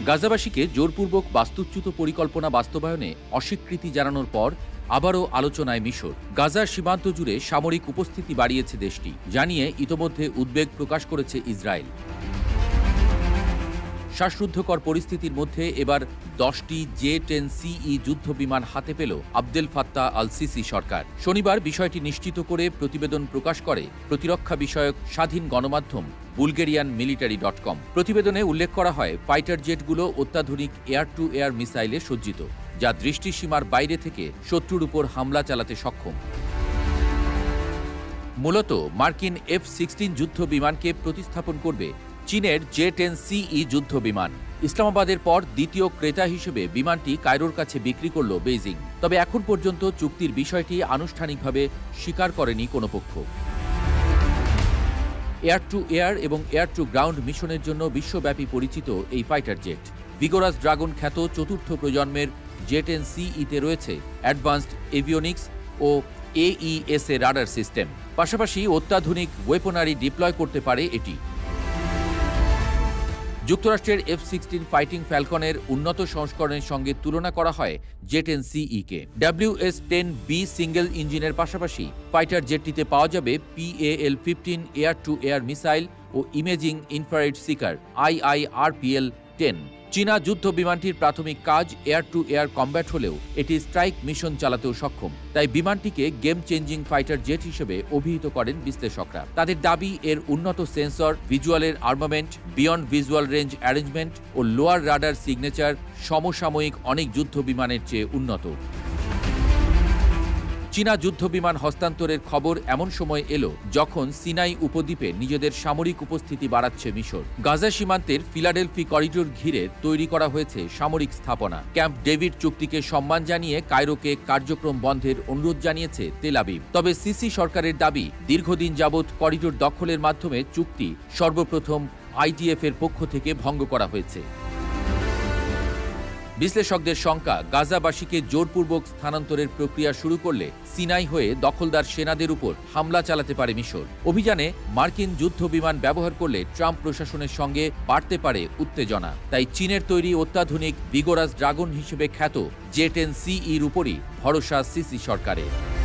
গাজাবাসীকে জোরপূর্বক বাস্তুচ্যুত পরিকল্পনা বাস্তবায়নে অস্বীকৃতি জানানোর পর আবারও আলোচনায় মিশর। গাজার সীমান্ত জুড়ে সামরিক উপস্থিতি বাড়িয়েছে দেশটি, জানিয়ে ইতোমধ্যে উদ্বেগ প্রকাশ করেছে ইসরায়েল। শ্বাসরুদ্ধকর পরিস্থিতির মধ্যে এবার 10টি J-10CE যুদ্ধবিমান হাতে পেল আবদেল ফাত্তাহ আল সিসি সরকার। শনিবার বিষয়টি নিশ্চিত করে প্রতিবেদন প্রকাশ করে প্রতিরক্ষা বিষয়ক স্বাধীন গণমাধ্যম বুলগেরিয়ান মিলিটারি.com। প্রতিবেদনে উল্লেখ করা হয়, ফাইটার জেটগুলো অত্যাধুনিক এয়ার টু এয়ার মিসাইলে সজ্জিত, যা দৃষ্টিসীমার বাইরে থেকে শত্রুর উপর হামলা চালাতে সক্ষম। মূলত মার্কিন F-16 যুদ্ধ বিমানকে প্রতিস্থাপন করবে চীনের J-10CE যুদ্ধ বিমান। ইসলামাবাদের পর দ্বিতীয় ক্রেতা হিসেবে বিমানটি কায়রোর কাছে বিক্রি করল বেইজিং। তবে এখন পর্যন্ত চুক্তির বিষয়টি আনুষ্ঠানিকভাবে স্বীকার করেনি কোনো পক্ষ। এয়ার টু এয়ার এবং এয়ার টু গ্রাউন্ড মিশনের জন্য বিশ্বব্যাপী পরিচিত এই ফাইটার জেট ভিগোরাস ড্রাগন খ্যাত চতুর্থ প্রজন্মের J-10CE-তে রয়েছে অ্যাডভান্সড এভিওনিক্স ও AESA রাডার সিস্টেম। পাশাপাশি অত্যাধুনিক ওয়েপনারি ডিপ্লয় করতে পারে এটি। যুক্তরাষ্ট্রের F-16 ফাইটিং ফ্যালকনের উন্নত সংস্করণের সঙ্গে তুলনা করা হয় J-10CE-কে। WS-10B সিঙ্গেল ইঞ্জিনের পাশাপাশি ফাইটার জেটটিতে পাওয়া যাবে PAL-15 air to air missile ও ইমেজিং ইনফ্রারেড সিকার IIRPL-10। চীনা যুদ্ধ বিমানটির প্রাথমিক কাজ এয়ার টু এয়ার কম্ব্যাট হলেও এটি স্ট্রাইক মিশন চালাতেও সক্ষম। তাই বিমানটিকে গেম চেঞ্জিং ফাইটার জেট হিসেবে অভিহিত করেন বিশ্লেষকরা। তাদের দাবি, এর উন্নত সেন্সর, ভিজুয়ালের armament, beyond visual range arrangement ও লোয়ার রাডার সিগনেচার সমসাময়িক অনেক যুদ্ধ বিমানের চেয়ে উন্নত। চীনা যুদ্ধবিমান হস্তান্তরের খবর এমন সময় এলো যখন সিনাই উপদ্বীপে নিজেদের সামরিক উপস্থিতি বাড়াচ্ছে মিশর। গাজা সীমান্তের ফিলাডেলফি করিডোর ঘিরে তৈরি করা হয়েছে সামরিক স্থাপনা। ক্যাম্প ডেভিড চুক্তিকে সম্মান জানিয়ে কায়রোকে কার্যক্রম বন্ধের অনুরোধ জানিয়েছে তেল আবিব। তবে সিসি সরকারের দাবি, দীর্ঘদিন যাবৎ করিডোর দখলের মাধ্যমে চুক্তি সর্বপ্রথম IDF এর পক্ষ থেকে ভঙ্গ করা হয়েছে। বিশ্লেষকদের শঙ্কা, গাজাবাসীকে জোরপূর্বক স্থানান্তরের প্রক্রিয়া শুরু করলে সিনাই হয়ে দখলদার সেনাদের উপর হামলা চালাতে পারে মিশর। অভিযানে মার্কিন যুদ্ধ বিমান ব্যবহার করলে ট্রাম্প প্রশাসনের সঙ্গে বাড়তে পারে উত্তেজনা। তাই চীনের তৈরি অত্যাধুনিক ভিগোরাস ড্রাগন হিসেবে খ্যাত J-10CE-র উপরই ভরসা সিসি সরকারের।